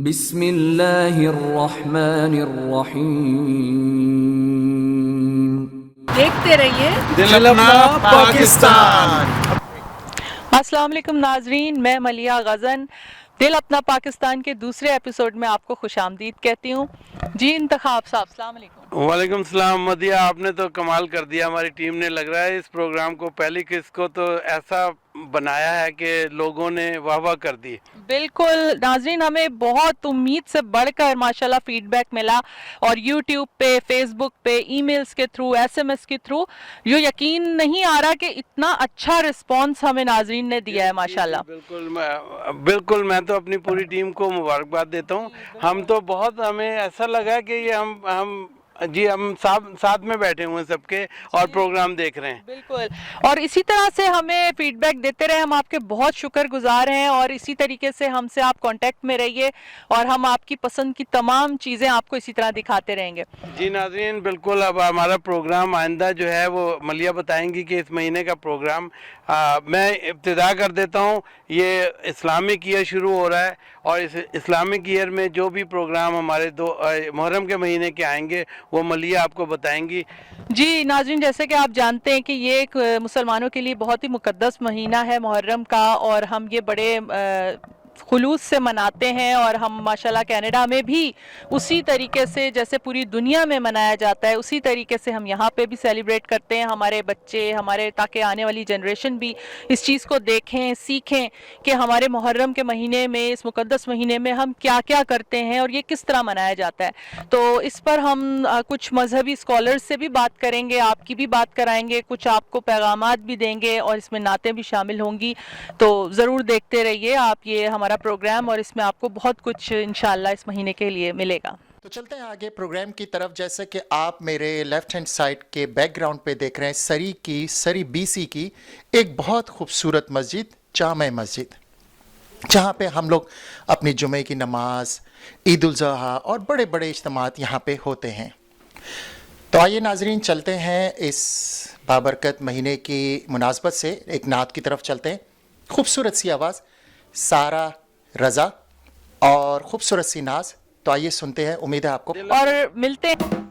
بسم اللہ الرحمن الرحیم۔ دیکھتے رہیے دل اپنا پاکستان۔ السلام علیکم ناظرین، میں ملیحہ غزن دل اپنا پاکستان کے دوسرے ایپیسوڈ میں آپ کو خوش آمدید کہتی ہوں۔ جی انتخاب صاحب السلام علیکم۔ وعلیکم السلام مدیحہ، آپ نے تو کمال کر دیا، ہماری ٹیم نے لگ رہا ہے اس پروگرام کو پہلی قسط کو تو ایسا بنایا ہے کہ لوگوں نے واہ واہ کر دی۔ بالکل ناظرین، ہمیں بہت امید سے بڑھ کر ماشاءاللہ فیڈ بیک ملا، اور یوٹیوب پہ، فیس بک پہ، ای میلز کے تھرو، ایس ایم ایس کے تھرو، جو یقین نہیں آ رہا کہ اتنا اچھا رسپانس ہمیں ناظرین نے دیا ہے ماشاءاللہ۔ بالکل میں تو اپنی پوری ٹیم کو مبارکباد دیتا ہوں۔ ہم تو بہت، ہمیں ایسا لگا کہ یہ ہم ساتھ میں بیٹھے ہوئے ہیں سب کے اور پروگرام دیکھ رہے ہیں۔ بالکل، اور اسی طرح سے ہمیں فیڈ بیک دیتے رہے، ہم آپ کے بہت شکر گزار ہیں، اور اسی طریقے سے ہم سے آپ کانٹیکٹ میں رہیے، اور ہم آپ کی پسند کی تمام چیزیں آپ کو اسی طرح دکھاتے رہیں گے۔ جی ناظرین، بالکل اب ہمارا پروگرام آئندہ جو ہے وہ ملیحہ بتائیں گی کہ اس مہینے کا پروگرام میں ابتدا کر دیتا ہوں۔ یہ اسلامک ایئر شروع ہو رہا ہے، اور اس اسلامک ایئر میں جو بھی پروگرام ہمارے محرم کے مہینے کے آئیں گے وہ ملیحہ آپ کو بتائیں گی۔ جی ناظرین، جیسے کہ آپ جانتے ہیں کہ یہ ایک مسلمانوں کے لیے بہت ہی مقدس مہینہ ہے محرم کا، اور ہم یہ بڑے خلوص سے مناتے ہیں، اور ہم ماشاءاللہ کینیڈا میں بھی اسی طریقے سے جیسے پوری دنیا میں منایا جاتا ہے اسی طریقے سے ہم یہاں پہ بھی سیلیبریٹ کرتے ہیں۔ ہمارے بچے، تاکہ آنے والی جنریشن بھی اس چیز کو دیکھیں، سیکھیں کہ ہمارے محرم کے مہینے میں، اس مقدس مہینے میں ہم کیا کیا کرتے ہیں اور یہ کس طرح منایا جاتا ہے۔ تو اس پر ہم کچھ مذہبی اسکالرز سے بھی بات کریں گے، آپ کی بھی بات کرائیں گے، کچھ آپ کو پیغامات بھی دیں گے، اور اس میں نعتیں بھی شامل ہوں گی۔ تو ضرور دیکھتے رہیے آپ یہ ہمارا پروگرام، اور اس میں آپ کو بہت کچھ انشاءاللہ اس مہینے کے لیے ملے گا۔ تو چلتے ہیں آگے پروگرام کی طرف۔ جیسے کہ آپ میرے لیفٹ ہینڈ سائڈ کے بیک گراؤنڈ پہ دیکھ رہے ہیں سری بی سی کی ایک بہت خوبصورت مسجد، جامع مسجد، جہاں پہ ہم لوگ اپنی جمعے کی نماز، عید الاضحیٰ اور بڑے بڑے اجتماعات یہاں پہ ہوتے ہیں۔ تو آئیے ناظرین، چلتے ہیں اس بابرکت مہینے کی مناسبت سے ایک نعت کی طرف چلتے ہیں۔ خوبصورت سی آواز، سارا رضا، اور خوبصورت سی ناز۔ تو آئیے سنتے ہیں، امید ہے آپ کو اور ملتے ہیں۔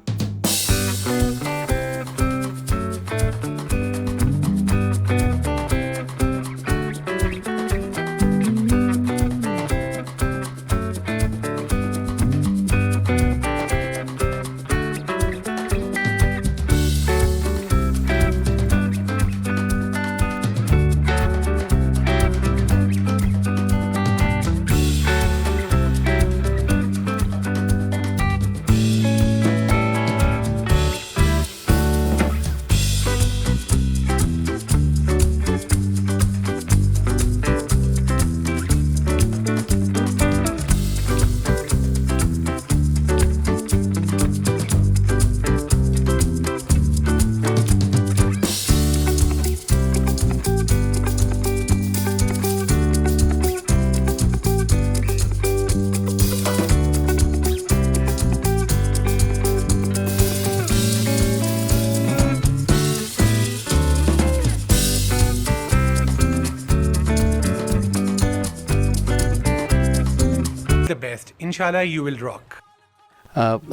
Inshallah you will rock.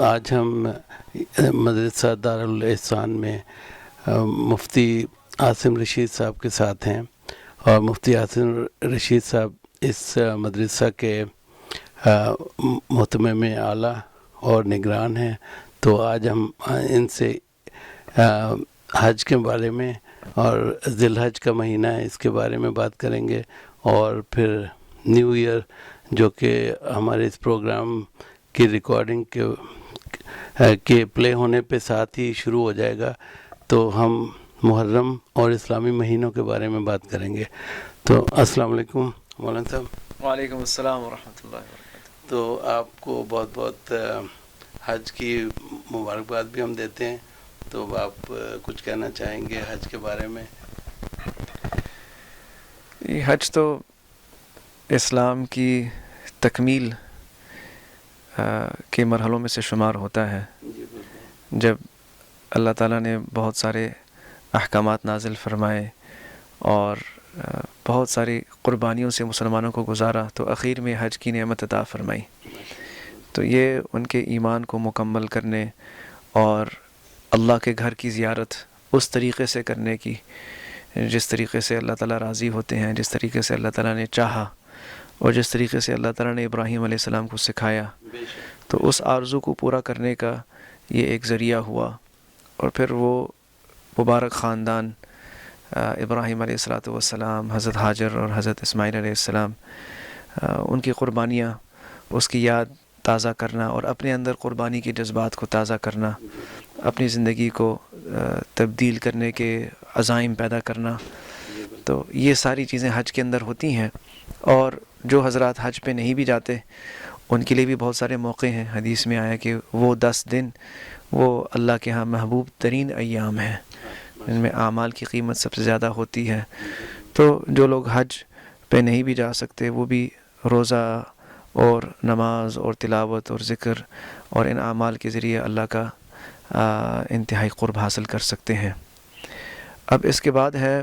آج ہم مدرسہ دارالاحسان میں مفتی عاصم رشید صاحب کے ساتھ ہیں، اور مفتی عاصم رشید صاحب اس مدرسہ کے محتمم اعلیٰ اور نگران ہیں۔ تو آج ہم ان سے حج کے بارے میں، اور ذی الحج کا مہینہ ہے اس کے بارے میں بات کریں گے، اور پھر نیو ایئر جو کہ ہمارے اس پروگرام کی ریکارڈنگ کے پلے ہونے پہ ساتھ ہی شروع ہو جائے گا۔ تو ہم محرم اور اسلامی مہینوں کے بارے میں بات کریں گے۔ تو السلام علیکم مولانا صاحب۔ وعلیکم السلام ورحمۃ اللہ وبرکاتہ۔ تو آپ کو بہت بہت حج کی مبارکباد بھی ہم دیتے ہیں۔ تو آپ کچھ کہنا چاہیں گے حج کے بارے میں؟ یہ حج تو اسلام کی تکمیل کے مرحلوں میں سے شمار ہوتا ہے، جب اللہ تعالیٰ نے بہت سارے احکامات نازل فرمائے اور بہت ساری قربانیوں سے مسلمانوں کو گزارا، تو اخیر میں حج کی نعمت عطا فرمائی۔ تو یہ ان کے ایمان کو مکمل کرنے اور اللہ کے گھر کی زیارت اس طریقے سے کرنے کی جس طریقے سے اللہ تعالیٰ راضی ہوتے ہیں، جس طریقے سے اللہ تعالیٰ نے چاہا اور جس طریقے سے اللہ تعالیٰ نے ابراہیم علیہ السلام کو سکھایا، تو اس آرزو کو پورا کرنے کا یہ ایک ذریعہ ہوا۔ اور پھر وہ مبارک خاندان ابراہیم علیہ السلام، حضرت حاجر اور حضرت اسماعیل علیہ السلام، ان کی قربانیاں، اس کی یاد تازہ کرنا اور اپنے اندر قربانی کے جذبات کو تازہ کرنا، اپنی زندگی کو تبدیل کرنے کے عزائم پیدا کرنا، تو یہ ساری چیزیں حج کے اندر ہوتی ہیں۔ اور جو حضرات حج پہ نہیں بھی جاتے ان کے لیے بھی بہت سارے موقع ہیں۔ حدیث میں آیا کہ وہ 10 دن وہ اللہ کے ہاں محبوب ترین ایام ہیں، ان میں اعمال کی قیمت سب سے زیادہ ہوتی ہے۔ تو جو لوگ حج پہ نہیں بھی جا سکتے وہ بھی روزہ اور نماز اور تلاوت اور ذکر اور ان اعمال کے ذریعے اللہ کا انتہائی قرب حاصل کر سکتے ہیں۔ اب اس کے بعد ہے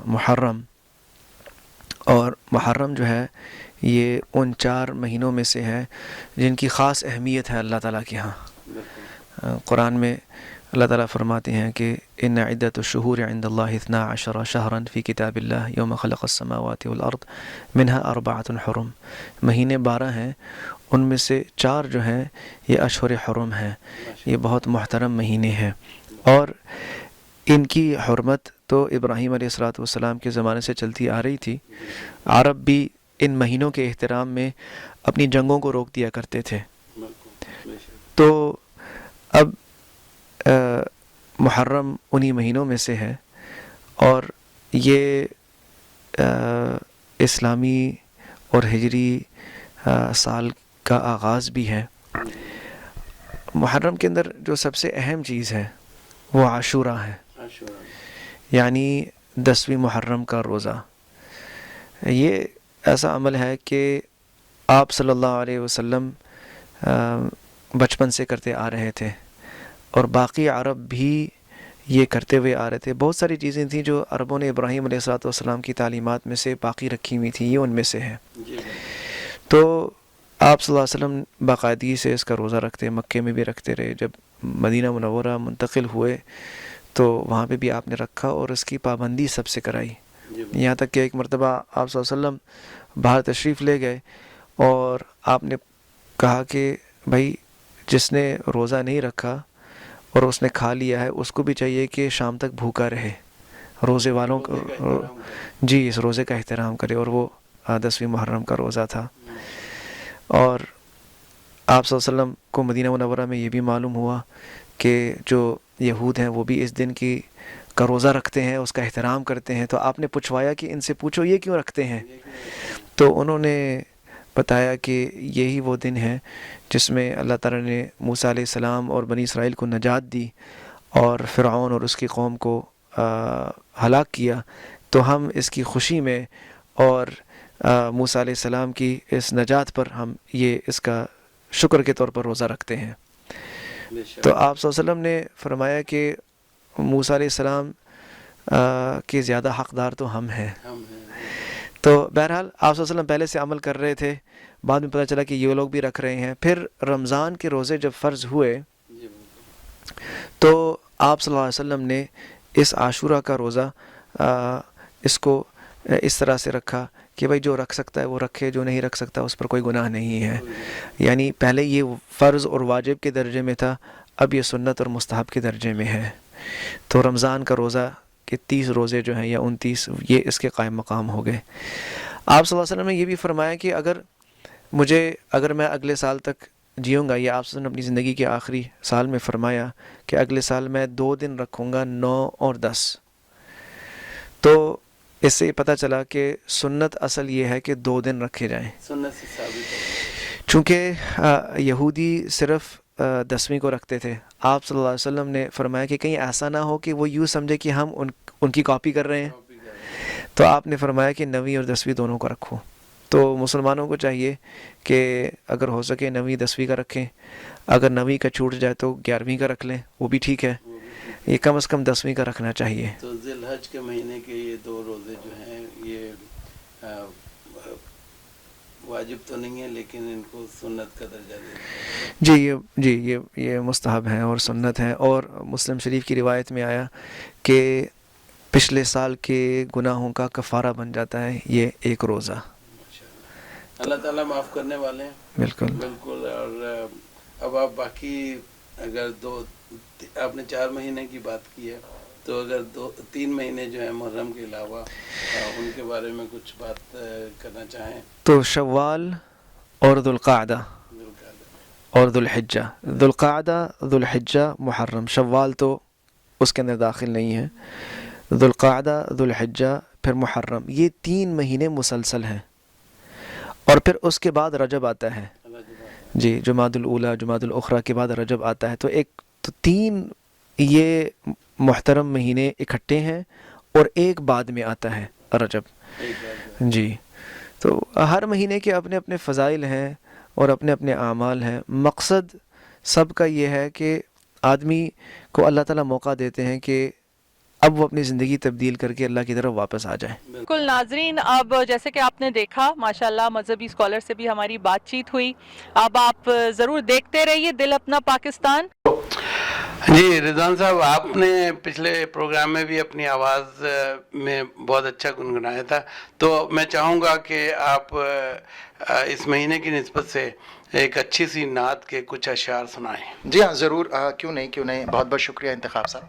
محرم، اور محرم جو ہے یہ ان 4 مہینوں میں سے ہے جن کی خاص اہمیت ہے اللہ تعالیٰ کے ہاں۔ قرآن میں اللہ تعالیٰ فرماتے ہیں کہ ان عدۃ الشہور عند اللہ 12 شہرا فی کتاب اللہ یوم خلق السماوات والارض منها 4 حرم، مہینے 12 ہیں، ان میں سے 4 جو ہیں یہ اشہر حرم ہیں، یہ بہت محترم مہینے ہیں، اور ان کی حرمت تو ابراہیم علیہ السلام کے زمانے سے چلتی آ رہی تھی۔ عرب بھی ان مہینوں کے احترام میں اپنی جنگوں کو روک دیا کرتے تھے۔ تو اب محرم انہی مہینوں میں سے ہے، اور یہ اسلامی اور ہجری سال کا آغاز بھی ہے۔ محرم کے اندر جو سب سے اہم چیز ہے وہ عاشوراء ہے، یعنی 10ویں محرم کا روزہ۔ یہ ایسا عمل ہے کہ آپ صلی اللہ علیہ وسلم بچپن سے کرتے آ رہے تھے، اور باقی عرب بھی یہ کرتے ہوئے آ رہے تھے۔ بہت ساری چیزیں تھیں جو عربوں نے ابراہیم علیہ السلام کی تعلیمات میں سے باقی رکھی ہوئی تھیں، یہ ان میں سے ہے۔ تو آپ صلی اللہ علیہ وسلم باقاعدگی سے اس کا روزہ رکھتے، مکے میں بھی رکھتے رہے۔ جب مدینہ منورہ منتقل ہوئے تو وہاں پہ بھی آپ نے رکھا اور اس کی پابندی سب سے کرائی، یہاں تک کہ ایک مرتبہ آپ صلی اللہ علیہ وسلم باہر تشریف لے گئے اور آپ نے کہا کہ بھائی جس نے روزہ نہیں رکھا اور اس نے کھا لیا ہے اس کو بھی چاہیے کہ شام تک بھوکا رہے، روزے والوں کو جی اس روزے کا احترام کرے، اور وہ 10ویں محرم کا روزہ تھا۔ اور آپ صلی اللہ علیہ وسلم کو مدینہ منورہ میں یہ بھی معلوم ہوا کہ جو یہود ہیں وہ بھی اس دن کا روزہ رکھتے ہیں، اس کا احترام کرتے ہیں۔ تو آپ نے پوچھوایا کہ ان سے پوچھو یہ کیوں رکھتے ہیں، تو انہوں نے بتایا کہ یہی وہ دن ہے جس میں اللہ تعالیٰ نے موسیٰ علیہ السلام اور بنی اسرائیل کو نجات دی اور فرعون اور اس کی قوم کو ہلاک کیا، تو ہم اس کی خوشی میں اور موسیٰ علیہ السلام کی اس نجات پر ہم یہ اس کا شکر کے طور پر روزہ رکھتے ہیں۔ تو آپ صلی اللہ علیہ وسلم نے فرمایا کہ موسیٰ علیہ السلام کے زیادہ حقدار تو ہم ہیں۔ تو بہرحال آپ صلی اللہ علیہ وسلم پہلے سے عمل کر رہے تھے، بعد میں پتہ چلا کہ یہ لوگ بھی رکھ رہے ہیں۔ پھر رمضان کے روزے جب فرض ہوئے تو آپ صلی اللہ علیہ وسلم نے اس عاشوراء کا روزہ اس کو اس طرح سے رکھا کہ بھائی جو رکھ سکتا ہے وہ رکھے، جو نہیں رکھ سکتا اس پر کوئی گناہ نہیں ہے۔ یعنی پہلے یہ فرض اور واجب کے درجے میں تھا، اب یہ سنت اور مستحب کے درجے میں ہے۔ تو رمضان کا روزہ کہ 30 روزے جو ہیں یا 29 یہ اس کے قائم مقام ہو گئے۔ آپ صلی اللہ علیہ وسلم نے یہ بھی فرمایا کہ اگر میں اگلے سال تک جیوں گا، یہ آپ صلی اللہ علیہ وسلم اپنی زندگی کے آخری سال میں فرمایا کہ اگلے سال میں 2 دن رکھوں گا، 9 اور 10۔ تو اس سے پتہ چلا کہ سنت اصل یہ ہے کہ 2 دن رکھے جائیں، چونکہ یہودی صرف 10ویں کو رکھتے تھے۔ آپ صلی اللہ علیہ وسلم نے فرمایا کہ کہیں ایسا نہ ہو کہ وہ یوں سمجھے کہ ہم ان کی کاپی کر رہے ہیں، تو آپ نے فرمایا کہ 9ویں اور 10ویں دونوں کو رکھو۔ تو مسلمانوں کو چاہیے کہ اگر ہو سکے 9ویں 10ویں کا رکھیں، اگر 9ویں کا چھوٹ جائے تو 11ویں کا رکھ لیں، وہ بھی ٹھیک ہے، یہ کم از کم 10ویں کا رکھنا چاہیے۔ تو ذی الحج کے مہینے کے یہ 2 روزے جو ہیں یہ واجب تو نہیں ہے لیکن ان کو سنت کا درجہ دیا جی یہ مستحب ہیں اور سنت ہیں. اور مسلم شریف کی روایت میں آیا کہ پچھلے سال کے گناہوں کا کفارہ بن جاتا ہے یہ ایک روزہ. اللہ تعالیٰ معاف کرنے والے ہیں. بالکل بالکل. اور اب آپ باقی اگر آپ نے 4 مہینے کی بات کی ہے تو اگر 2-3 مہینے جو ہیں محرم کے علاوہ ان کے بارے میں کچھ بات کرنا چاہیں تو شوال اور ذوالقعدہ اور ذوالحجہ. ذوالقعدہ ذوالحجہ محرم، شوال تو اس کے اندر داخل نہیں ہے. ذوالقعدہ ذوالحجہ پھر محرم، یہ 3 مہینے مسلسل ہیں. اور پھر اس کے بعد رجب آتا ہے. جی جمادی الاولیٰ جمادی الاخریٰ کے بعد رجب آتا ہے. تو 3 یہ محترم مہینے اکٹھے ہیں اور ایک بعد میں آتا ہے رجب. جی تو ہر مہینے کے اپنے اپنے فضائل ہیں اور اپنے اپنے اعمال ہیں. مقصد سب کا یہ ہے کہ آدمی کو اللہ تعالیٰ موقع دیتے ہیں کہ اب وہ اپنی زندگی تبدیل کر کے اللہ کی طرف واپس آ جائیں. بالکل ناظرین، اب جیسے کہ آپ نے دیکھا ماشاءاللہ مذہبی اسکالر سے بھی ہماری بات چیت ہوئی. اب آپ ضرور دیکھتے رہیے دل اپنا پاکستان. جی رضوان صاحب، آپ نے پچھلے پروگرام میں بھی اپنی آواز میں بہت اچھا گنگنایا تھا، تو میں چاہوں گا کہ آپ اس مہینے کی نسبت سے ایک اچھی سی نعت کے کچھ اشعار سنائیں. جی ہاں ضرور، کیوں نہیں. بہت بہت شکریہ انتخاب صاحب.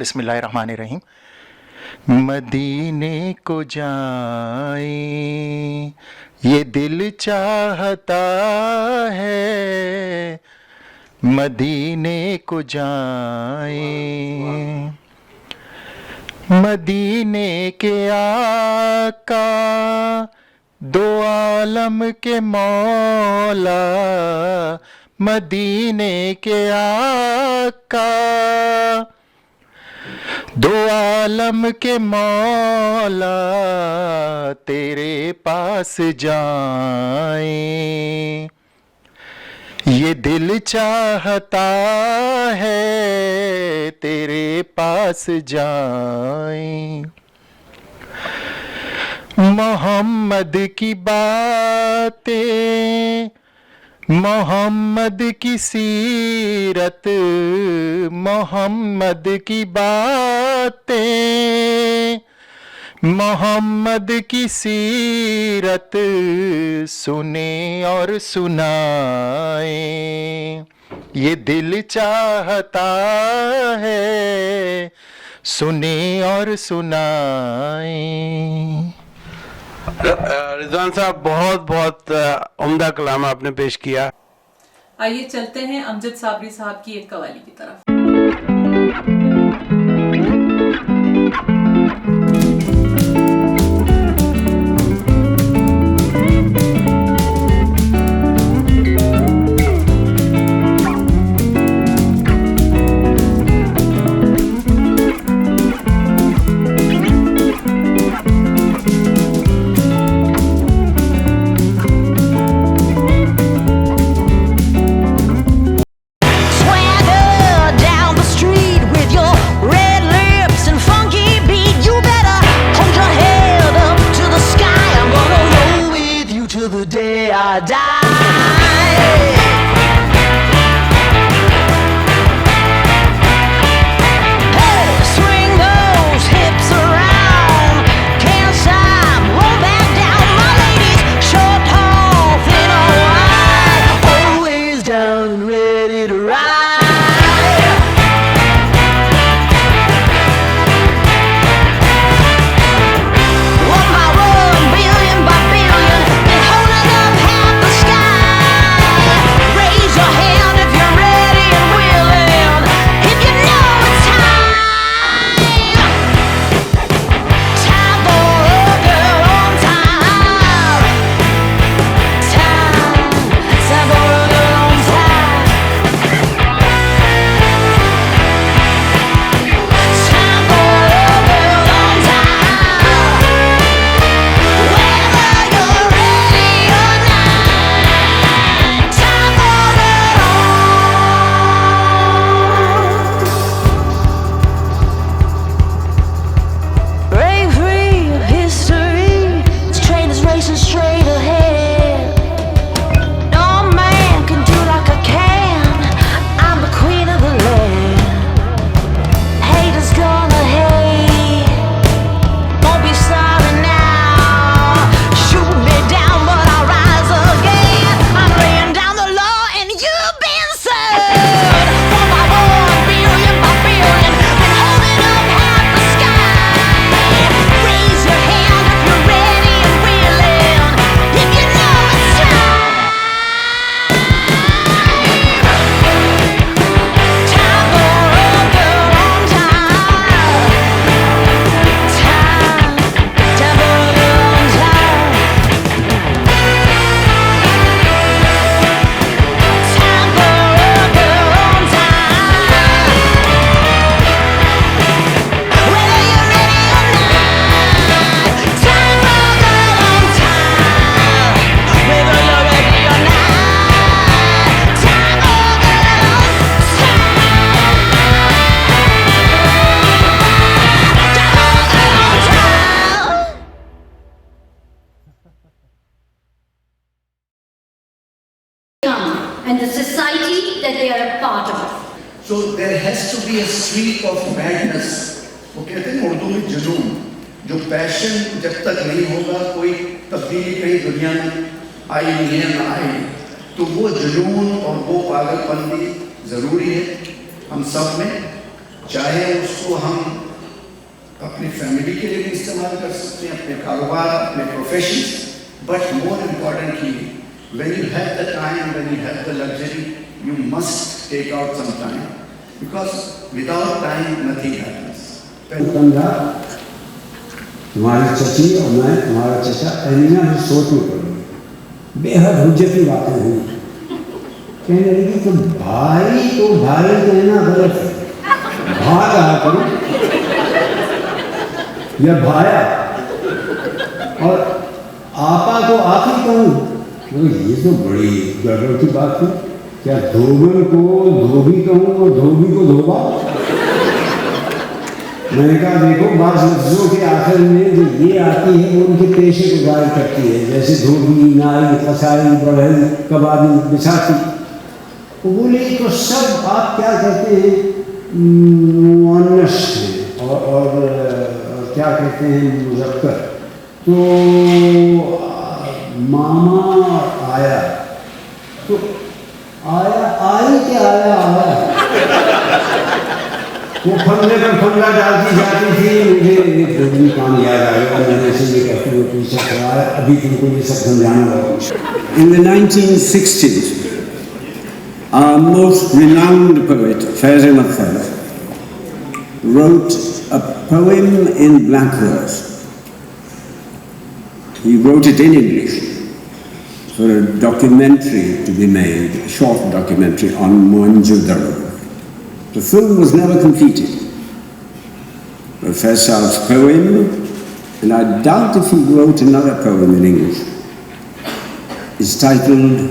بسم اللہ الرحمن الرحیم. مدینے کو جائیں یہ دل چاہتا ہے، مدینے کو جائیں مدینے کے آقا دو عالم کے مولا، مدینے کے آقا دو عالم کے مولا تیرے پاس جائیں، یہ دل چاہتا ہے تیرے پاس جائیں. محمد کی باتیں، محمد کی سیرت، محمد کی باتیں، محمد کی سیرت سنیں اور سنائیں، یہ دل چاہتا ہے سنیں اور سنائیں. رضوان صاحب، بہت بہت عمدہ کلام آپ نے پیش کیا. آئیے چلتے ہیں امجد صابری صاحب کی ایک قوالی کی طرف. Swagger come and the society that they are a part of. So there has to be a streak of madness. وہ کہتے ہیں اردو میں جنون, جو پیشن جب تک نہیں ہوگا کوئی تبدیلی کہیں دنیا میں آئی نہیں ہے نہ آئی, تو وہ جنون اور وہ پاگل پنی ضروری ہے ہم سب میں, چاہے اس کو ہم اپنی فیملی کے لیے بھی استعمال کر سکتے ہیں, اپنے کاروبار, اپنے professions, but more importantly when you have the time, when you have the luxury, you must take out some time, because without time nothing happens. تمہاری چچی اور میں تمہارا چچا ایلینا کی سوچ میں پڑی, بے حد حجتی باتیں ہوئی. کہنے لگی کہ بھائی تو بھائی کہنا غلط ہے, بھا کہا کرو یا بھایا, اور آپا کو آپ ہی کہوں. یہ تو بڑی گڑبڑ کی بات تھی, کیا دھوبن کو دھوبی کہوں اور دھوبی کو دھوبا؟ میں نے کہا دیکھو بعض لفظوں کے آخر میں جو یہ آتی ہے وہ ان کے پیشے کو ظاہر کرتی ہے, جیسے دھوبی, نائی, قصائی, بڑھئی, کبابی, بساتی. وہ بولے تو سب آپ کیا کہتے ہیں مؤنث ہیں اور کیا کہتے ہیں مذکر. تو ماما آیا تو آیا آئی کہ آیا آیا, وہ پھندے پر پھندا ڈالتی جاتی تھی. مجھے ایک ضروری کام یاد آ گیا, میں نے اسی لیے کرتے ہوئے پیچھے کھڑا ہے, ابھی تم کو یہ سب سمجھانا ہوگا. In the 1960s, our most renowned poet, Faiz Ahmad Faiz, wrote a poem in blank verse. He wrote it in English for a documentary to be made, a short documentary on Mohenjo-daro. The film was never completed. Professor Saab's poem, and I doubt if he wrote another poem in English, is titled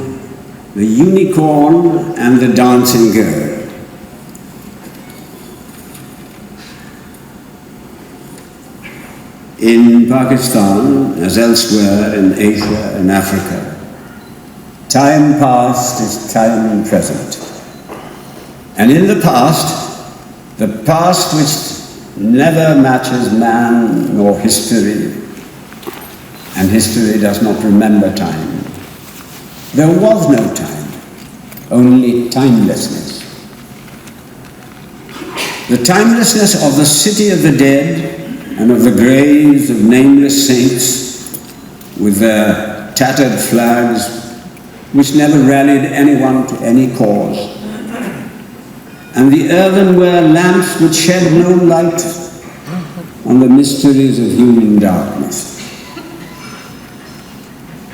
The Unicorn and the Dancing Girl. In Pakistan, as elsewhere in Asia and Africa, time past is time present. And in the past which never matches man nor history, and history does not remember time. There was no time, only timelessness. The timelessness of the city of the dead and of the graves of nameless saints with their tattered flags which never rallied anyone to any cause, and the earthenware lamps which shed no light on the mysteries of human darkness.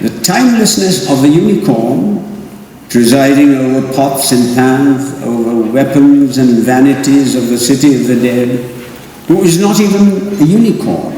The timelessness of the unicorn, presiding over pots and pans, over weapons and vanities of the city of the dead, who is not even a unicorn,